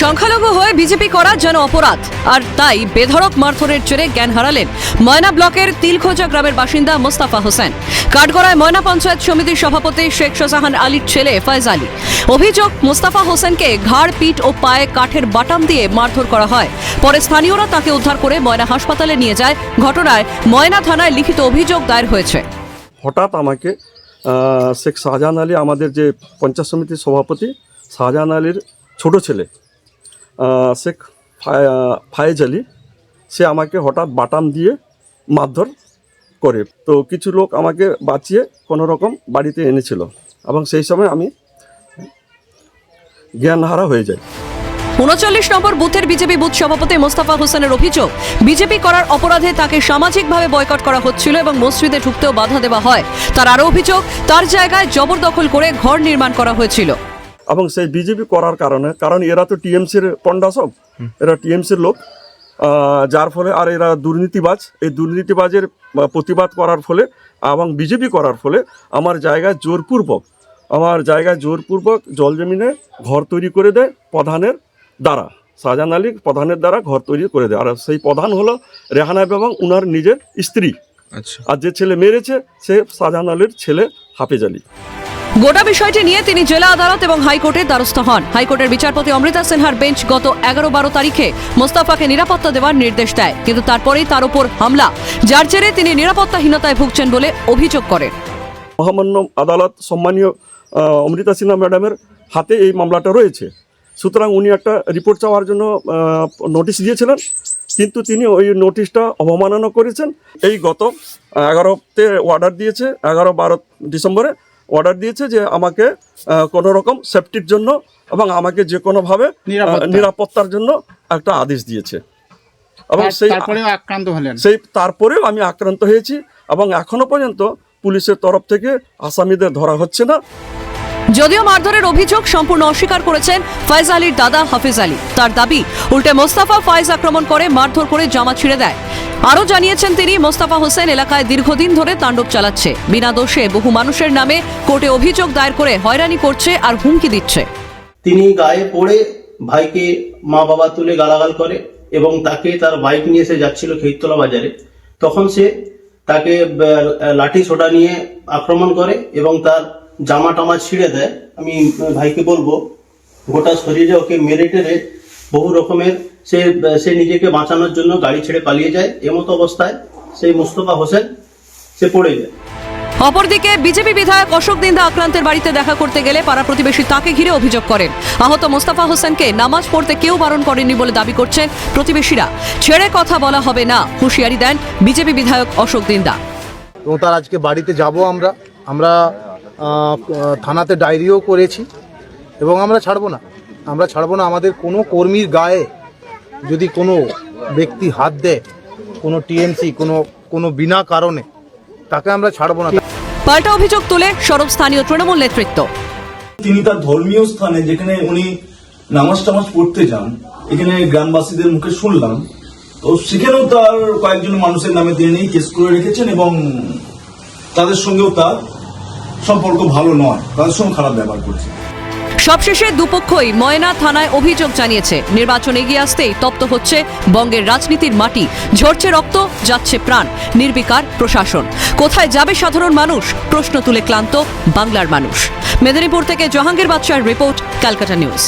সংখ্যালঘু হয়ে বিজেপি করা যেন অপরাধ, আর তাই বেধড়ক মারধরের জেরে জ্ঞান হারালেন ময়না ব্লকের তিলখোজা গ্রামের বাসিন্দা মোস্তাফা হোসেন। কাঠগড়ায় ময়না পঞ্চায়েত সমিতির সভাপতি শেখ শাহজাহান আলীর ছেলে ফয়েজ আলী। অভিযোগ, মোস্তাফা হোসেনকে ঘাড়, পিঠ ও পায়ে কাঠের বাটাম দিয়ে মারধর করা হয়। পরে স্থানীয়রা তাকে উদ্ধার করে ময়না হাসপাতালে নিয়ে যায়। ঘটনায় ময়না থানায় লিখিত অভিযোগ দায়ের হয়েছে। হঠাৎ আমাকে শেখ শাহজাহান আলী, আমাদের যে পঞ্চায়েত সমিতির সভাপতি শাহজাহান আলীর ছোট ছেলে শেখ ফায়েজ আলী, সে আমাকে হঠাৎ বাটাম দিয়ে মারধর করে। তো কিছু লোক আমাকে বাঁচিয়ে কোনো রকম বাড়িতে এনেছিল এবং সেই সময় আমি জ্ঞানহারা হয়ে যাই। ৩৯ নম্বর বুথের বিজেপি বুথ সভাপতি মোস্তাফা হোসেনের অভিযোগ, বিজেপি করার অপরাধে তাকে সামাজিকভাবে বয়কট করা হচ্ছিল এবং মসজিদে ঢুকতেও বাধা দেওয়া হয়। তার আরও অভিযোগ, তার জায়গায় জবরদখল করে ঘর নির্মাণ করা হয়েছিল। এবং সেই বিজেপি করার কারণ এরা তো টিএমসির পন্ডা, সব এরা টিএমসির লোক, যার ফলে আর এরা দুর্নীতিবাজ। এই দুর্নীতিবাজের প্রতিবাদ করার ফলে এবং বিজেপি করার ফলে আমার জায়গায় জোরপূর্বক জলজমিনে ঘর তৈরি করে দেয় প্রধানের দ্বারা, শাহজাহান আলী প্রধানের দ্বারা ঘর তৈরি করে দেয়। আর সেই প্রধান হলো রেহানা বেগম, উনার নিজের স্ত্রী। আর যে ছেলে মেরেছে সে শাহজাহান আলীর ছেলে হাফেজ আলী। গোটা বিষয়টি নিয়ে তিনি জেলা আদালত এবং হাইকোর্টের দ্বারস্থ হন। হাইকোর্টের বিচারপতি অমৃতা সিনহার বেঞ্চ গত 11-12 তারিখে মোস্তাফাকে নিরাপত্তা দেওয়ার নির্দেশ দেয়, কিন্তু তারপরেই তার উপর হামলা, যার জেরে তিনি নিরাপত্তাহীনতায় ভুগছেন বলে অভিযোগ করেন। মহামান্য আদালত সম্মানীয় অমৃতা সিনহা ম্যাডামের হাতে এই মামলাটা রয়েছে। সুতরাং উনি একটা রিপোর্ট চাওয়ার জন্য নোটিশ দিয়েছিলেন, কিন্তু তিনি ওই নোটিশটা অবমাননা করেছেন। এই গত 11তে অর্ডার দিয়েছে, 11-12 ডিসেম্বরে অর্ডার দিয়েছে যে আমাকে কোনো রকম সেফটির জন্য এবং আমাকে যে কোনোভাবে নিরাপত্তার জন্য একটা আদেশ দিয়েছে। এবং তারপরেও আমি আক্রান্ত হয়েছি এবং এখনো পর্যন্ত পুলিশের তরফ থেকে আসামিদের ধরা হচ্ছে না। যদিও মারধরের অভিযোগ সম্পূর্ণ অস্বীকার করেছেন ফয়েজ আলীর দাদা হাফেজ আলী। তার দাবি, উল্টে মোস্তাফা ফয়েজ আক্রমণ করে মারধর করে জামা ছিঁড়ে দেয়। আরও জানিয়েছেন তিনি, মোস্তাফা হোসেন এলাকায় দীর্ঘদিন ধরে তাণ্ডব চালাচ্ছে, বিনা দোষে বহু মানুষের নামে কোর্টে অভিযোগ দায়ের করে হয়রানি করছে আর হুমকি দিচ্ছে। তিনি গায়ে পড়ে ভাইকে মা বাবা তুলে গালাগাল করে এবং তাকে তার বাইক নিয়ে এসে যাচ্ছিল খেইতলা বাজারে, তখন সে তাকে লাঠি সোটা নিয়ে আক্রমণ করে এবং তার জামা টামা ছিঁড়ে দেয়। আমি ভাইকে বলবো, গোটা শরীরে ওকে মেরে টেরে বহু রকমের সে নিজেকে বাঁচানোর জন্য গাড়ি ছেড়ে পালিয়ে যায়। এমতো অবস্থায় সেই মোস্তফা হোসেন সে পড়ে যায়। অপরদিকে বিজেপি বিধায়ক অশোক দিন্দা আক্রান্তের বাড়িতে দেখা করতে গেলে পাড়া প্রতিবেশী তাকে ঘিরে অভিযোগ করেন। আহত মোস্তাফা হোসেনকে নামাজ পড়তে কেউ বারণ করেননি বলে দাবি করছেন প্রতিবেশীরা। ছেড়ে কথা বলা হবে না, হুঁশিয়ারি দেন বিজেপি বিধায়ক অশোক দিন্দা। এবং তার আজকে বাড়িতে যাব আমরা থানাতে ডায়েরিও করেছি এবং আমরা ছাড়বো না। আমাদের কোনো কর্মীর গায়ে যদি কোনো ব্যক্তি হাত দেয়, কোনো টিএমসি কোনো বিনা কারণে, তাকে আমরা ছাড়বো না। পাল্টা অভিযোগ তুলে সরব স্থানীয় তৃণমূল নেতৃত্ব। তিনি তার ধর্মীয় স্থানে যেখানে উনি নামাজ টামাজ পড়তে যান, এখানে গ্রামবাসীদের মুখে শুনলাম, তো সেখানেও তার কয়েকজন মানুষের নামে তিনি কেস করে রেখেছেন এবং তাদের সঙ্গেও তার সম্পর্ক ভালো নয়, তাদের সঙ্গে খারাপ ব্যবহার করছে। সবশেষে দুপক্ষই ময়না থানায় অভিযোগ জানিয়েছে। নির্বাচন এগিয়ে আসতেই তপ্ত হচ্ছে বঙ্গের রাজনীতির মাটি, ঝরছে রক্ত, যাচ্ছে প্রাণ, নির্বিকার প্রশাসন। কোথায় যাবে সাধারণ মানুষ? প্রশ্ন তুলে ক্লান্ত বাংলার মানুষ। মেদিনীপুর থেকে জাহাঙ্গীর বাদশার রিপোর্ট, ক্যালকাটা নিউজ।